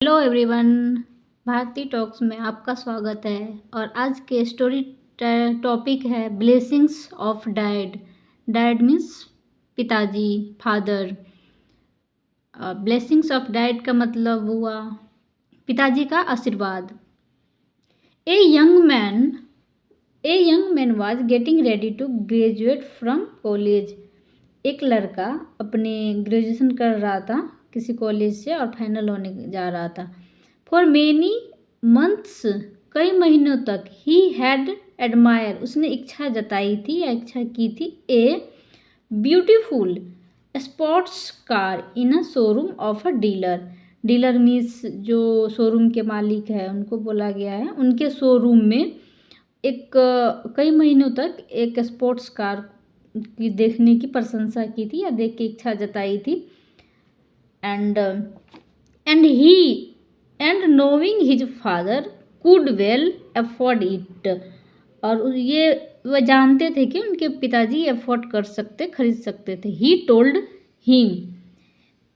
Hello everyone, Bharti talks में आपका स्वागत है। और आज के स्टोरी टॉपिक है blessings of dad. Dad means पिताजी, फादर। ब्लेसिंग्स ऑफ डैड का मतलब हुआ पिताजी का आशीर्वाद। A young man was getting ready to graduate from college. एक लड़का अपने ग्रेजुएशन कर रहा था किसी कॉलेज से और फाइनल होने जा रहा था। फॉर मेनी मंथ्स, कई महीनों तक, ही हैड एडमायर, उसने इच्छा जताई थी या इच्छा की थी, a beautiful sports car in a showroom of a dealer. Dealer means जो शोरूम के मालिक है उनको बोला गया है। उनके शोरूम में एक कई महीनों तक एक स्पोर्ट्स कार की देखने की प्रशंसा की थी या देख के इच्छा जताई थी। And knowing his father could well afford it, और ये वह जानते थे कि उनके पिताजी अफोर्ड कर सकते, खरीद सकते थे। He told him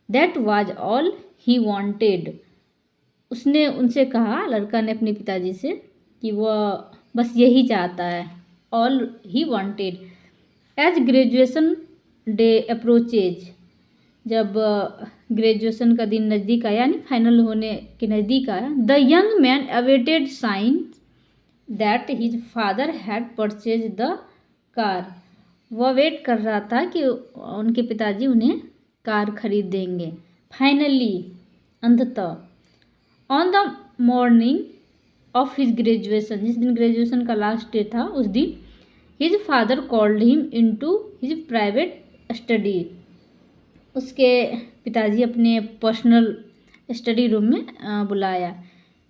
that was all he wanted. उसने उनसे कहा, लड़का ने अपने पिताजी से, कि वह बस यही चाहता है, all he wanted. As graduation day approaches, जब ग्रेजुएशन का दिन नज़दीक आया, यानी फाइनल होने के नज़दीक आया, the young man awaited sign that his father had purchase the car. वह वेट कर रहा था कि उनके पिताजी उन्हें कार खरीद देंगे। फाइनली, अंततः, on the morning of his graduation, जिस दिन ग्रेजुएशन का लास्ट डे था उस दिन, his father called him into his private study. उसके पिताजी अपने पर्सनल स्टडी रूम में बुलाया।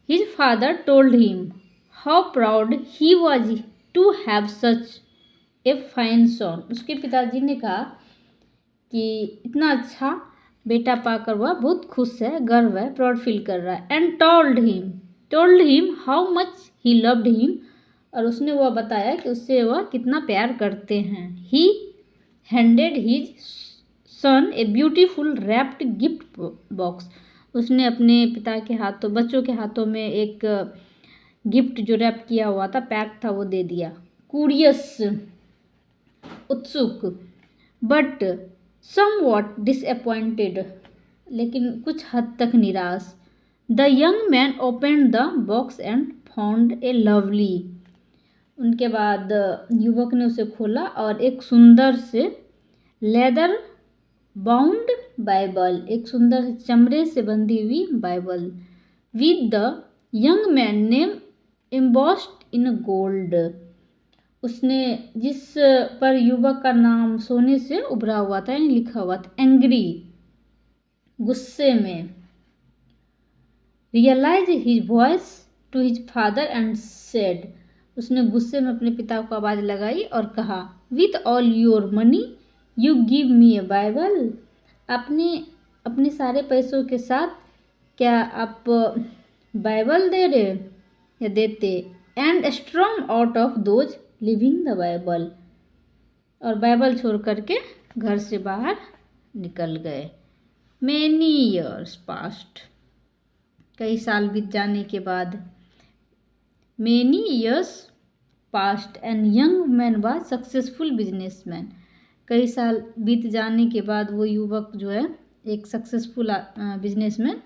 His father told him how proud he was to have such a fine son. उसके पिताजी ने कहा कि इतना अच्छा बेटा पाकर वह बहुत खुश है, गर्व है, प्राउड फील कर रहा है। And told him how much he loved him, और उसने वह बताया कि उससे वह कितना प्यार करते हैं। ही handed his son a beautiful wrapped gift box. उसने अपने पिता के हाथों, बच्चों के हाथों में एक गिफ्ट जो रैप किया हुआ था, पैक था, वो दे दिया। क्यूरियस, उत्सुक, बट समवॉट डिसअपॉइंटेड, लेकिन कुछ हद तक निराश। The young man opened the box and found a lovely. उनके बाद युवक ने उसे खोला और एक सुंदर से लेदर बाउंड बाइबल, एक सुंदर चमड़े से बंधी हुई Bible, with the young man name embossed in gold. उसने, जिस पर युवक का नाम सोने से उभरा हुआ था, यानी लिखा हुआ था, एंग्री, गुस्से में। Realise his voice to his father and said, उसने गुस्से में अपने पिता को आवाज़ लगाई और कहा, with all your money you give me A Bible. अपने सारे पैसों के साथ क्या आप बाइबल दे रहे या देते। And strong out of those living the Bible, और बाइबल छोड़ करके घर से बाहर निकल गए। मैनी ईयर्स पास्ट, कई साल बीत जाने के बाद, many years past and young man was successful businessman. कई साल बीत जाने के बाद वो युवक जो है एक सक्सेसफुल बिजनेसमैन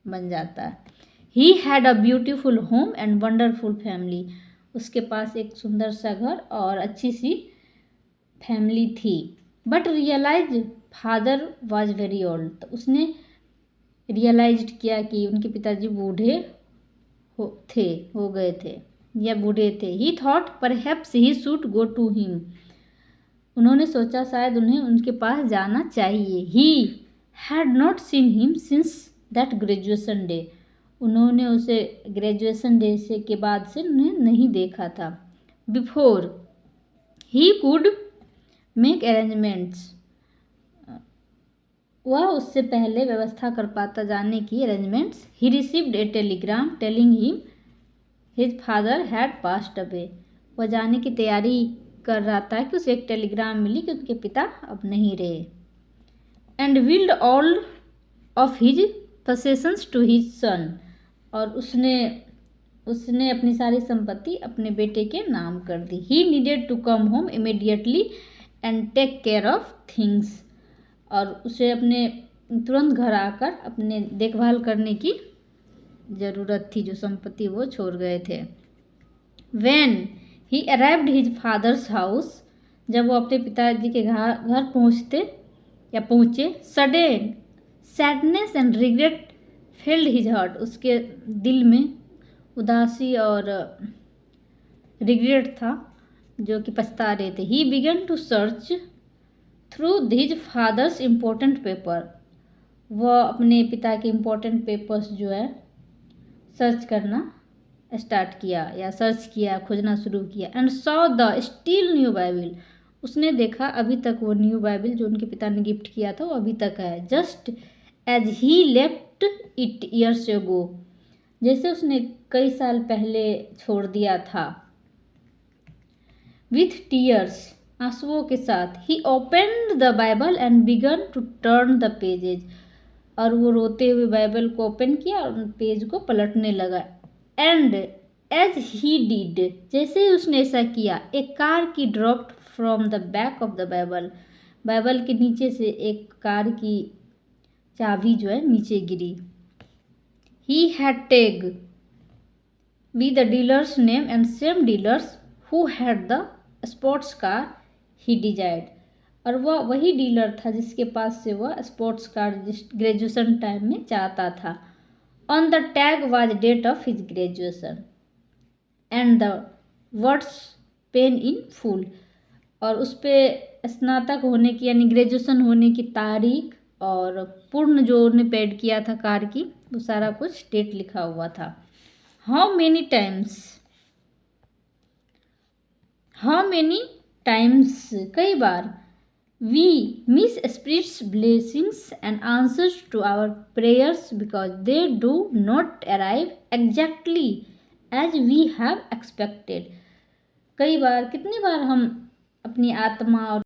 बन जाता है। He had a beautiful home and wonderful family, उसके पास एक सुंदर सा घर और अच्छी सी फैमिली थी। But realise father was very old, तो उसने रियलाइज किया कि उनके पिताजी बूढ़े हो गए थे या बूढ़े थे। He thought perhaps he should go to him, उन्होंने सोचा शायद उन्हें उनके पास जाना चाहिए। He had not seen him since that graduation day, उन्होंने उसे ग्रेजुएशन डे से के बाद से उन्हें नहीं देखा था। Before he could make arrangements, वह उससे पहले व्यवस्था कर पाता जाने की arrangements. He received A Telegram telling him his father had passed away, वह जाने की तैयारी कर रहा था कि उसे एक टेलीग्राम मिली कि उनके पिता अब नहीं रहे। And willed all of his possessions to his son, और उसने अपनी सारी संपत्ति अपने बेटे के नाम कर दी। He needed to come home immediately and take care of things, और उसे अपने तुरंत घर आकर अपने देखभाल करने की ज़रूरत थी, जो संपत्ति वो छोड़ गए थे। When he arrived his father's house, जब वो अपने पिताजी के घर पहुँचे, sudden sadness and regret filled his heart, उसके दिल में उदासी और रिग्रेट था, जो कि पछता रहे थे। He began to search through his father's important paper, वह अपने पिता के इम्पोर्टेंट पेपर्स जो है सर्च करना स्टार्ट किया या सर्च किया, खोजना शुरू किया। And saw the still new Bible, उसने देखा अभी तक वो न्यू बाइबल जो उनके पिता ने गिफ्ट किया था वो अभी तक है। Just as he left it years ago, जैसे उसने कई साल पहले छोड़ दिया था। विथ टीयर्स, आंसुओं के साथ, he opened the Bible and began to turn the pages, और वो रोते हुए बाइबल को ओपन किया और पेज को पलटने लगा। एंड एज ही डिड, जैसे ही उसने ऐसा किया, एक कार की dropped from the back of the Bible, Bible के नीचे से एक कार की चाबी जो है नीचे गिरी। He had tagged with the dealer's name and same dealers who had the sports car he desired, और वह वही डीलर था जिसके पास से वह स्पोर्ट्स कार जिस ग्रेजुएशन टाइम में चाहता था। On the tag was date of his graduation and the words paid in full, और उस पर स्नातक होने की यानी ग्रेजुएशन होने की तारीख और पूर्ण जो उन्होंने पेड किया था कार की, वो सारा कुछ डेट लिखा हुआ था। हाउ मेनी टाइम्स, कई बार, we miss spirit's blessings and answers to our prayers because they do not arrive exactly as we have expected. कई बार, कितनी बार हम अपनी आत्मा और